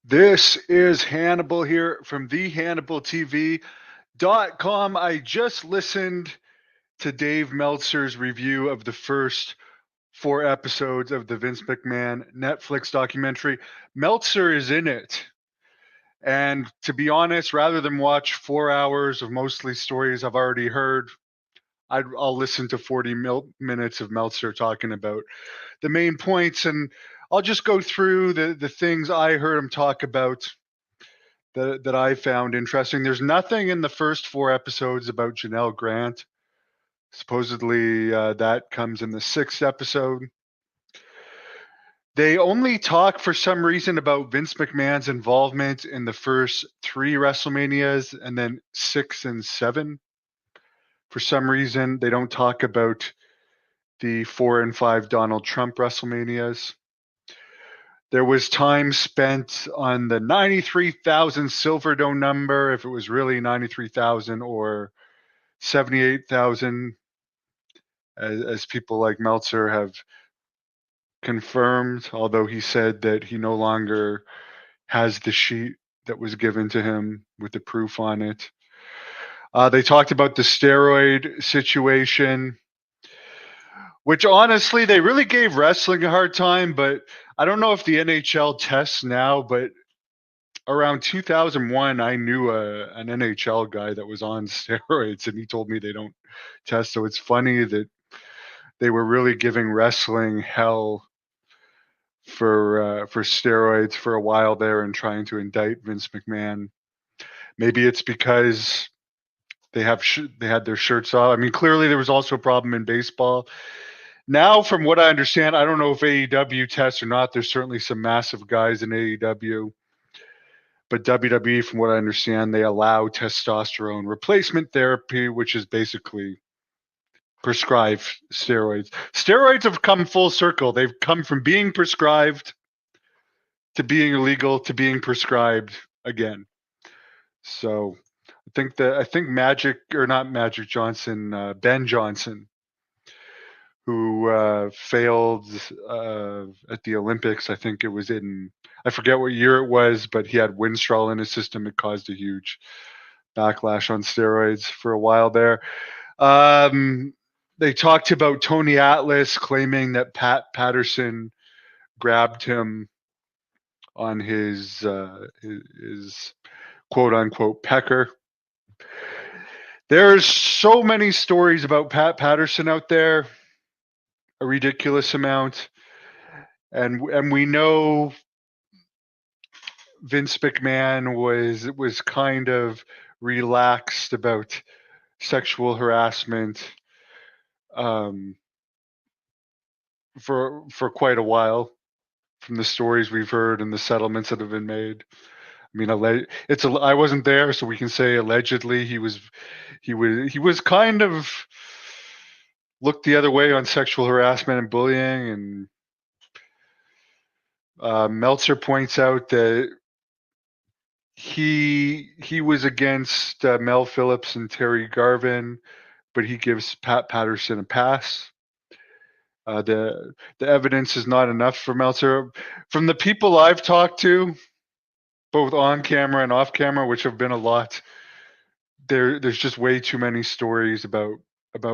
This is Hannibal here from thehannibaltv.com. I just listened to Dave Meltzer's review of the first 4 episodes of the Vince McMahon Netflix documentary. Meltzer is in it. And to be honest, rather than watch 4 hours of mostly stories I've already heard, I'll listen to 40 minutes of Meltzer talking about the main points. And I'll just go through the things I heard him talk about that I found interesting. There's nothing in the first 4 episodes about Janelle Grant. Supposedly, that comes in the 6th episode. They only talk for some reason about Vince McMahon's involvement in the first 3 WrestleManias and then 6 and 7. For some reason, they don't talk about the 4 and 5 Donald Trump WrestleManias. There was time spent on the 93,000 Silverdome number, if it was really 93,000 or 78,000, as people like Meltzer have confirmed, although he said that he no longer has the sheet that was given to him with the proof on it. They talked about the steroid situation, which honestly, they really gave wrestling a hard time, but I don't know if the NHL tests now, but around 2001, I knew an NHL guy that was on steroids, and he told me they don't test. So it's funny that they were really giving wrestling hell for steroids for a while there and trying to indict Vince McMahon. Maybe it's because they had their shirts off. I mean, clearly there was also a problem in baseball. Now, from what I understand, I don't know if AEW tests or not. There's certainly some massive guys in AEW. But WWE, from what I understand, they allow testosterone replacement therapy, which is basically prescribed steroids. Steroids have come full circle. They've come from being prescribed to being illegal to being prescribed again. So I think Magic, or not Magic Johnson, Ben Johnson, who failed at the Olympics. I think it was I forget what year it was, but he had Winstrol in his system. It caused a huge backlash on steroids for a while there. They talked about Tony Atlas claiming that Pat Patterson grabbed him on his quote unquote pecker. There's so many stories about Pat Patterson out there, a ridiculous amount, and we know Vince McMahon was kind of relaxed about sexual harassment for quite a while, from the stories we've heard and the settlements that have been made. I mean, I wasn't there, so we can say allegedly he was kind of looked the other way on sexual harassment and bullying. And Meltzer points out that he was against Mel Phillips and Terry Garvin, but he gives Pat Patterson a pass. The evidence is not enough for Meltzer. From the people I've talked to, both on camera and off camera, which have been a lot, there's just way too many stories about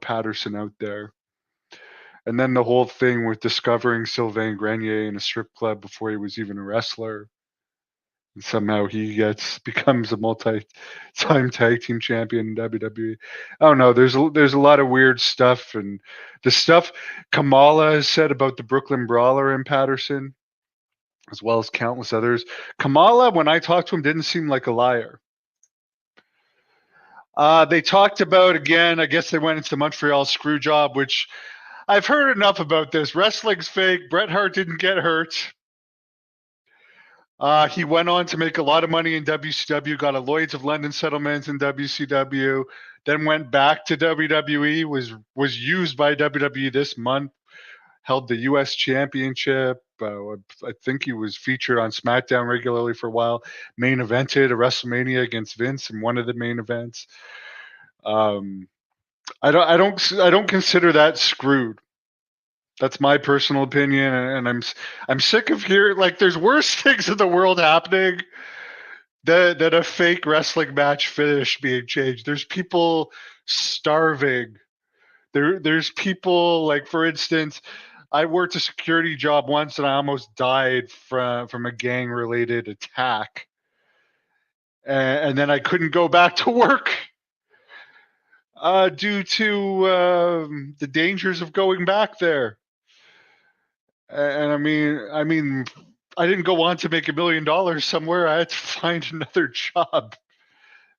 Patterson out there. And then the whole thing with discovering Sylvain Grenier in a strip club before he was even a wrestler. And somehow he becomes a multi-time tag team champion in WWE. I don't know. There's a lot of weird stuff, and the stuff Kamala has said about the Brooklyn Brawler and Patterson, as well as countless others. Kamala, when I talked to him, didn't seem like a liar. They talked about, again, I guess they went into the Montreal screw job, which I've heard enough about this. Wrestling's fake. Bret Hart didn't get hurt. He went on to make a lot of money in WCW, got a Lloyd's of London settlement in WCW, then went back to WWE, was used by WWE this month, held the U.S. Championship. I think he was featured on SmackDown regularly for a while. Main evented a WrestleMania against Vince in one of the main events. I don't consider that screwed. That's my personal opinion, and I'm sick of hearing, like, there's worse things in the world happening than a fake wrestling match finish being changed. There's people starving. There's people, like, for instance, I worked a security job once and I almost died from a gang related attack, and then I couldn't go back to work due to the dangers of going back there. And I mean, I didn't go on to make $1 million somewhere. I had to find another job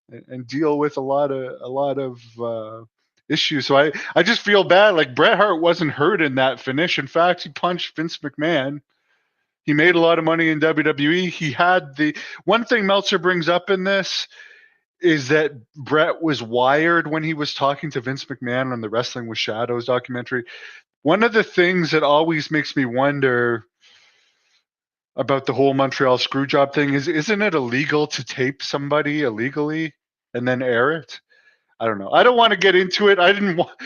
and deal with a lot of issues. So I just feel bad. Like, Bret Hart wasn't hurt in that finish. In fact, he punched Vince McMahon. He made a lot of money in WWE. He had the one thing Meltzer brings up in this is that Bret was wired when he was talking to Vince McMahon on the Wrestling with Shadows documentary. One of the things that always makes me wonder about the whole Montreal Screwjob thing is, isn't it illegal to tape somebody illegally and then air it? I don't know. I don't want to get into it. I didn't want.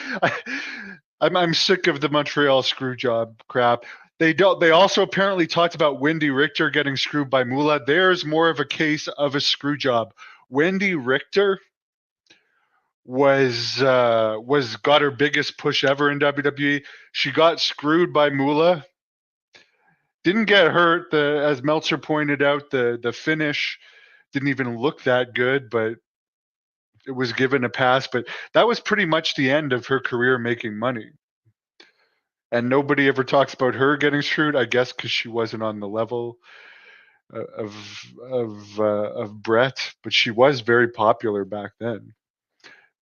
I'm sick of the Montreal Screwjob crap. They also apparently talked about Wendy Richter getting screwed by Moolah. There's more of a case of a screw job. Wendy Richter was got her biggest push ever in WWE. She got screwed by Moolah. Didn't get hurt. As Meltzer pointed out, the finish didn't even look that good, but it was given a pass. But that was pretty much the end of her career making money. And nobody ever talks about her getting screwed, I guess, because she wasn't on the level of Bret. But she was very popular back then.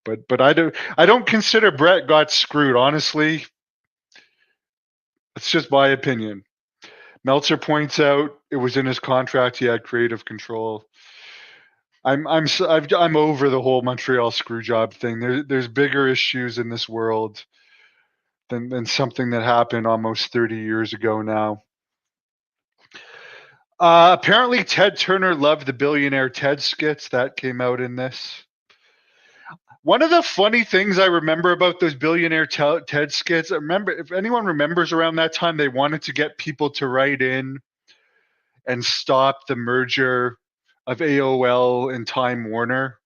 But I don't consider Bret got screwed. Honestly, it's just my opinion. Meltzer points out it was in his contract. He had creative control. I'm over the whole Montreal Screwjob thing. There's bigger issues in this world than something that happened almost 30 years ago now. Apparently, Ted Turner loved the Billionaire Ted skits that came out in this. One of the funny things I remember about those Billionaire Ted skits, I remember, if anyone remembers, around that time, they wanted to get people to write in and stop the merger of AOL and Time Warner.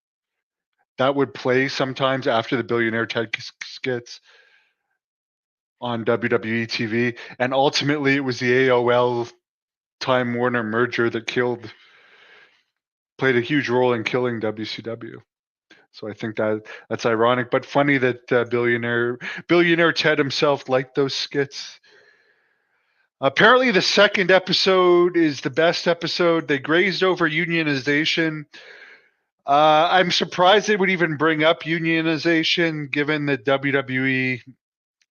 That would play sometimes after the Billionaire Ted skits on WWE TV. And ultimately, it was the AOL Time Warner merger that played a huge role in killing WCW. So I think that's ironic, but funny that Billionaire Ted himself liked those skits. Apparently, the second episode is the best episode. They grazed over unionization. I'm surprised they would even bring up unionization, given that WWE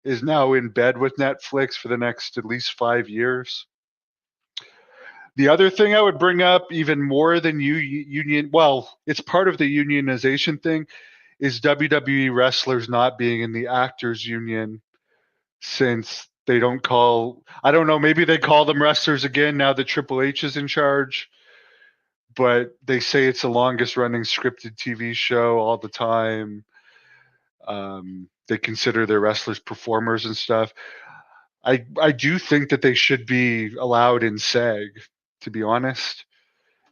is now in bed with Netflix for the next at least 5 years. The other thing I would bring up, even more than union, well, it's part of the unionization thing, is WWE wrestlers not being in the actors union, since they don't call, I don't know, maybe they call them wrestlers again now that Triple H is in charge, but they say it's the longest running scripted TV show all the time. They consider their wrestlers performers and stuff. I do think that they should be allowed in SAG, to be honest.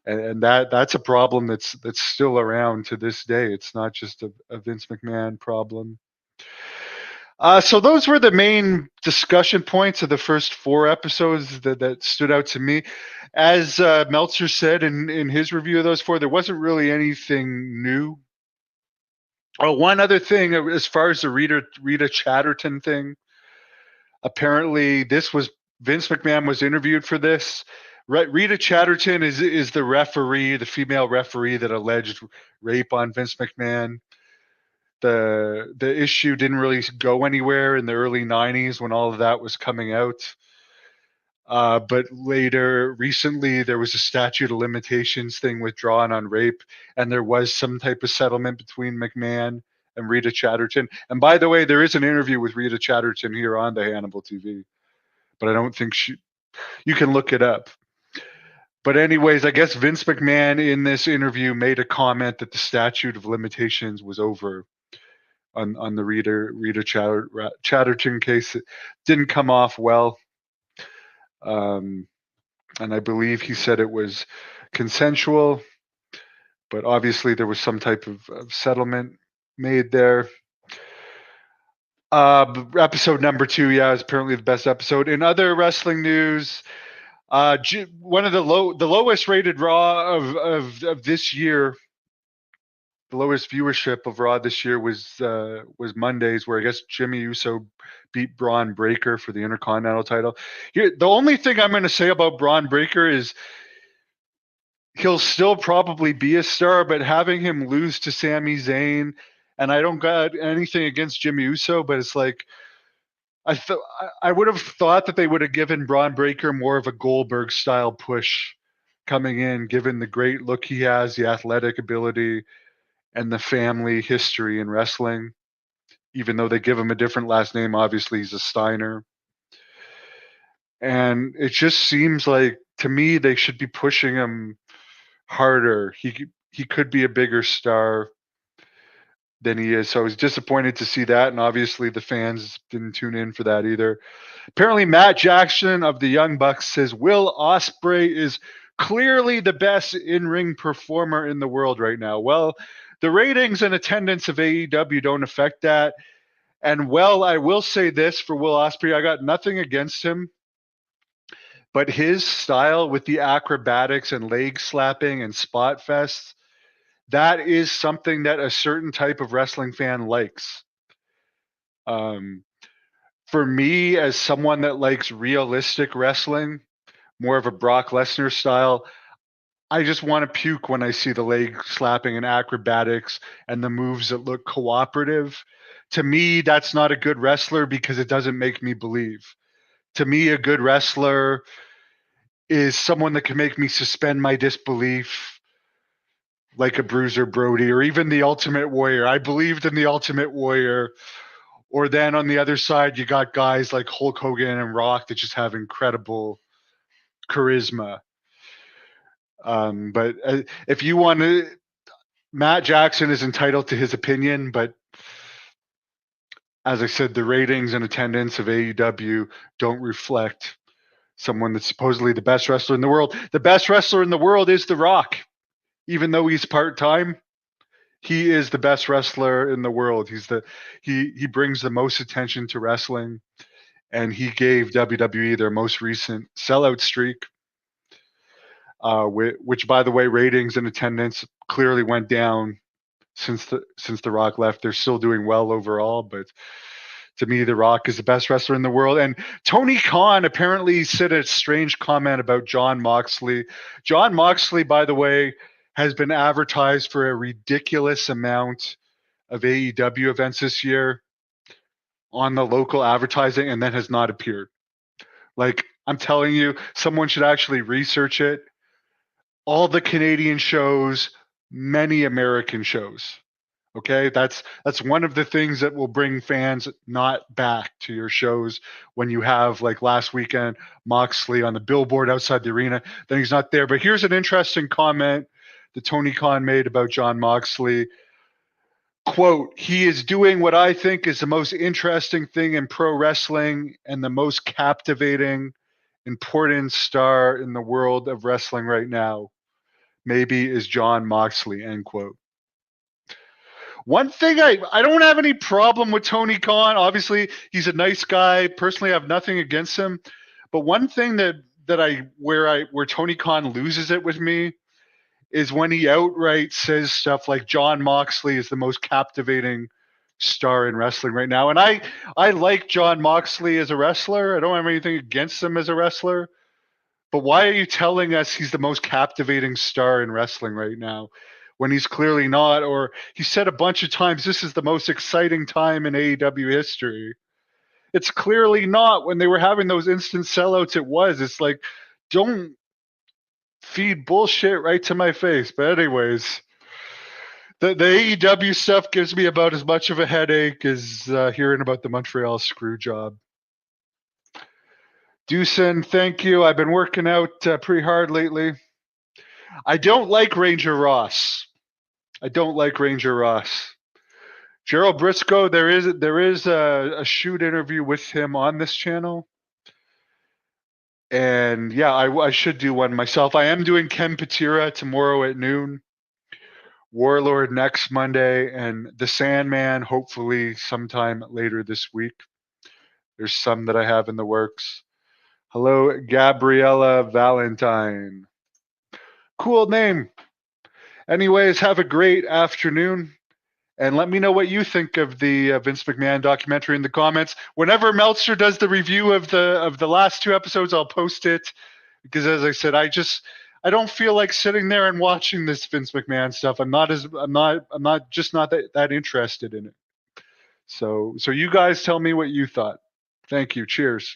And that's a problem that's still around to this day. It's not just a Vince McMahon problem. So those were the main discussion points of the first 4 episodes that stood out to me. As Meltzer said in his review of those 4, there wasn't really anything new. Oh, one other thing, as far as the Rita Chatterton thing, apparently Vince McMahon was interviewed for this. Rita Chatterton is the referee, the female referee that alleged rape on Vince McMahon. The issue didn't really go anywhere in the early 90s when all of that was coming out. But recently, there was a statute of limitations thing withdrawn on rape, and there was some type of settlement between McMahon and Rita Chatterton. And by the way, there is an interview with Rita Chatterton here on the Hannibal TV, but I don't think you can look it up. But anyways, I guess Vince McMahon in this interview made a comment that the statute of limitations was over on the Rita Chatterton case. It didn't come off well. And I believe he said it was consensual, but obviously there was some type of settlement made there. Episode number 2, is apparently the best episode. In other wrestling news, one of the lowest rated Raw of this year, the lowest viewership of Raw this year was Mondays, where I guess Jimmy Uso beat Braun Breaker for the Intercontinental title. Here, the only thing I'm going to say about Braun Breaker is he'll still probably be a star, but having him lose to Sami Zayn, and I don't got anything against Jimmy Uso, but it's like I would have thought that they would have given Braun Breaker more of a Goldberg style push coming in, given the great look he has, the athletic ability, and the family history in wrestling. Even though they give him a different last name, obviously he's a Steiner. And it just seems like, to me, they should be pushing him harder. He could be a bigger star than he is. So I was disappointed to see that, and obviously the fans didn't tune in for that either. Apparently, Matt Jackson of the Young Bucks says Will Ospreay is clearly the best in-ring performer in the world right now. Well, the ratings and attendance of AEW don't affect that. And well, I will say this for Will Ospreay, I got nothing against him, but his style with the acrobatics and leg slapping and spot fests, that is something that a certain type of wrestling fan likes. For me, as someone that likes realistic wrestling, more of a Brock Lesnar style, I just want to puke when I see the leg slapping and acrobatics and the moves that look cooperative. To me, that's not a good wrestler because it doesn't make me believe. To me, a good wrestler is someone that can make me suspend my disbelief, like a Bruiser Brody or even the Ultimate Warrior. I believed in the Ultimate Warrior. Or then on the other side, you got guys like Hulk Hogan and Rock that just have incredible charisma. But if you want to, Matt Jackson is entitled to his opinion, but as I said, the ratings and attendance of AEW don't reflect someone that's supposedly the best wrestler in the world. The best wrestler in the world is The Rock. Even though he's part-time, he is the best wrestler in the world. He brings the most attention to wrestling, and he gave WWE their most recent sellout streak, which, by the way, ratings and attendance clearly went down since the Rock left. They're still doing well overall, but to me, The Rock is the best wrestler in the world. And Tony Khan apparently said a strange comment about Jon Moxley. Jon Moxley, by the way, has been advertised for a ridiculous amount of AEW events this year on the local advertising and then has not appeared. Like, I'm telling you, someone should actually research it. All the Canadian shows, many American shows. Okay, that's one of the things that will bring fans not back to your shows when you have, like last weekend, Moxley on the billboard outside the arena. Then he's not there. But here's an interesting comment that Tony Khan made about Jon Moxley. Quote, he is doing what I think is the most interesting thing in pro wrestling and the most captivating, important star in the world of wrestling right now. Maybe is Jon Moxley, end quote. One thing I don't have any problem with Tony Khan. Obviously, he's a nice guy. Personally, I have nothing against him. But one thing where Tony Khan loses it with me is when he outright says stuff like Jon Moxley is the most captivating star in wrestling right now. And I like Jon Moxley as a wrestler. I don't have anything against him as a wrestler. But why are you telling us he's the most captivating star in wrestling right now when he's clearly not? Or he said a bunch of times, this is the most exciting time in AEW history. It's clearly not. When they were having those instant sellouts, it was. It's like, don't feed bullshit right to my face. But anyways, the AEW stuff gives me about as much of a headache as hearing about the Montreal screw job. Deucin, thank you. I've been working out pretty hard lately. I don't like Ranger Ross. Gerald Briscoe, there is a shoot interview with him on this channel. And yeah, I should do one myself. I am doing Ken Patera tomorrow at noon, Warlord next Monday, and the Sandman hopefully sometime later this week. There's some that I have in the works. Hello, Gabriella Valentine. Cool name. Anyways, have a great afternoon. And let me know what you think of the Vince McMahon documentary in the comments. Whenever Meltzer does the review of the last two episodes, I'll post it because, as I said, I don't feel like sitting there and watching this Vince McMahon stuff. I'm not that interested in it. So you guys tell me what you thought. Thank you. Cheers.